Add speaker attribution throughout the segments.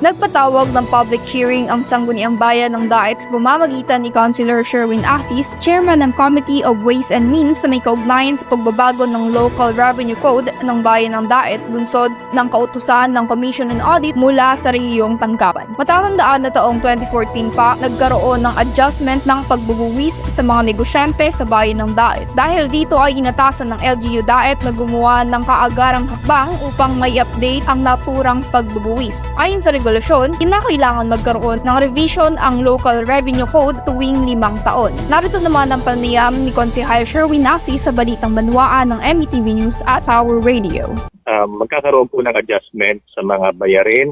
Speaker 1: Nagpatawag ng public hearing ang Sangguniang Bayan ng Daet sa pamamagitan ni Councilor Sherwin Assis, Chairman ng Committee of Ways and Means sa may kaugnayan sa pagbabago ng Local Revenue Code ng Bayan ng Daet, bunsod ng kautusan ng Commission on Audit mula sa rehiyong Tangkaban. Matatandaan na taong 2014 pa, nagkaroon ng adjustment ng pagbubuwis sa mga negosyante sa Bayan ng Daet. Dahil dito ay inatasan ng LGU Daet na gumawa ng kaagarang hakbang upang may update ang naturang pagbubuwis. Ayon sa regulasyon, kinakailangan magkaroon ng revision ang Local Revenue Code tuwing 5 taon. Narito naman ang panayam ni Konsehal Sherwin Assis sa Balitang Banwaan ng MTV News at Power Radio.
Speaker 2: Magkakaroon po ng adjustment sa mga bayarin,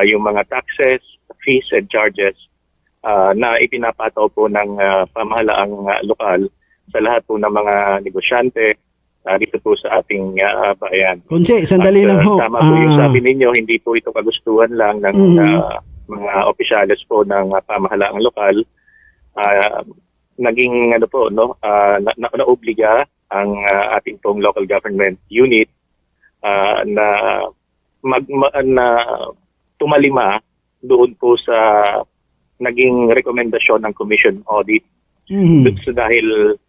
Speaker 2: yung mga taxes, fees and charges na ipinapataw po ng pamahalaang lokal sa lahat po ng mga negosyante dito po sa ating bayan.
Speaker 3: Konse, sandali lang ho.
Speaker 2: Tama po yung sabi ninyo, hindi po ito kagustuhan lang ng mga opisyales po ng pamahalaang lokal. Naging naobliga ang ating pong local government unit na tumalima doon po sa naging rekomendasyon ng Commission Audit. So dahil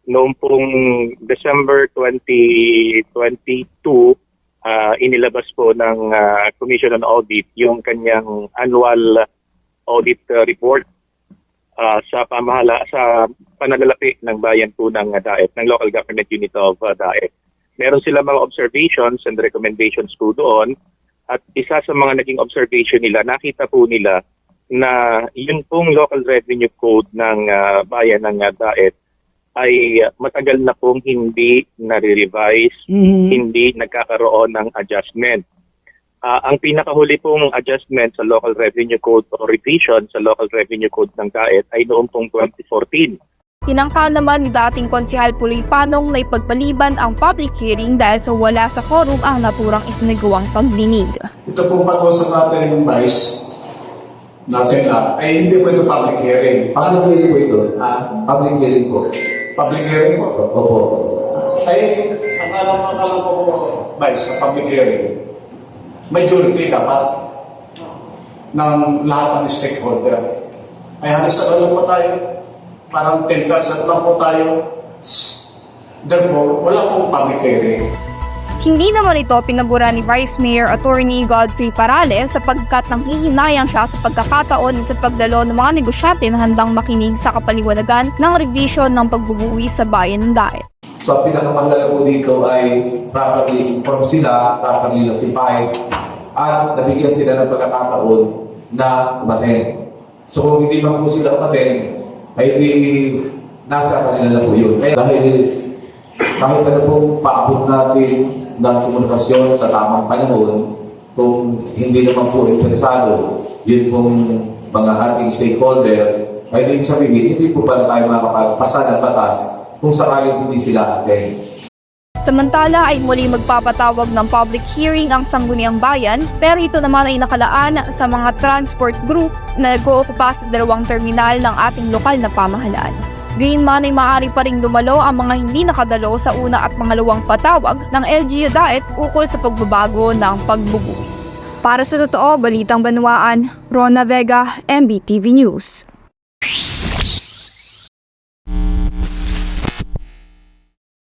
Speaker 2: noong pong December 2022, inilabas po ng Commission on Audit yung kanyang annual audit report sa pananalapi ng bayan po ng Daet, ng local government unit of Daet. Meron sila mga observations and recommendations po doon, at isa sa mga naging observation nila, nakita po nila na yun pong local revenue code ng bayan ng Daet ay matagal na pong hindi nare-revise, hindi nagkakaroon ng adjustment. Ang pinakahuli pong adjustment sa local revenue code o revision sa local revenue code ng Daet ay noong pong 2014.
Speaker 1: Tinangka naman ni dating Konsehal Puloy Panong na ipagpaliban ang public hearing dahil sa wala sa quorum ang naturang isinagawang pagdinig.
Speaker 4: Ito pong pag-usap natin ng Vice natin lang ay hindi po ito public hearing.
Speaker 5: Public hearing po ito? Public hearing po.
Speaker 4: Public hearing po?
Speaker 5: Opo.
Speaker 4: Ay, ang alam ko po, Vice, sa public hearing, majority dapat ng lahat ng stakeholder. Ay halos ano po tayo, parang 10% lang po tayo. Therefore, wala pong public hearing.
Speaker 1: Hindi naman ito pinabura ni Vice Mayor Attorney Godfrey Parales sapagkat nanghihinayang siya sa pagkakataon sa pagdalo ng mga negosyante na handang makinig sa kapaliwanagan ng revision ng pagbubuwi sa bayan ng Daet.
Speaker 5: So, ang pinakamahalaga po dito ay properly informed sila, properly notified, at nabigyan sila ng pagkakataon na umaten. So, kung hindi man po sila umaten, ay nasa kanila na po yun. Kaya dahil kahit ano pong paabot natin ng komunikasyon sa tamang panahon, kung hindi naman po interesado yun pong mga ating stakeholder, ay din sabihin, hindi po pala tayo makapagpasa ng batas kung sakaling hindi sila atin.
Speaker 1: Samantala ay muli magpapatawag ng public hearing ang Sangguniang Bayan, pero ito naman ay nakalaan sa mga transport group na nag-ookupa sa 2 terminal ng ating lokal na pamahalaan. Gayunman ay maaari pa ring dumalo ang mga hindi nakadalo sa una at pangalawang patawag ng LGU Daet ukol sa pagbabago ng pagbubuwis. Para sa Totoo, Balitang Banwaan, Rona Vega, MBTV News.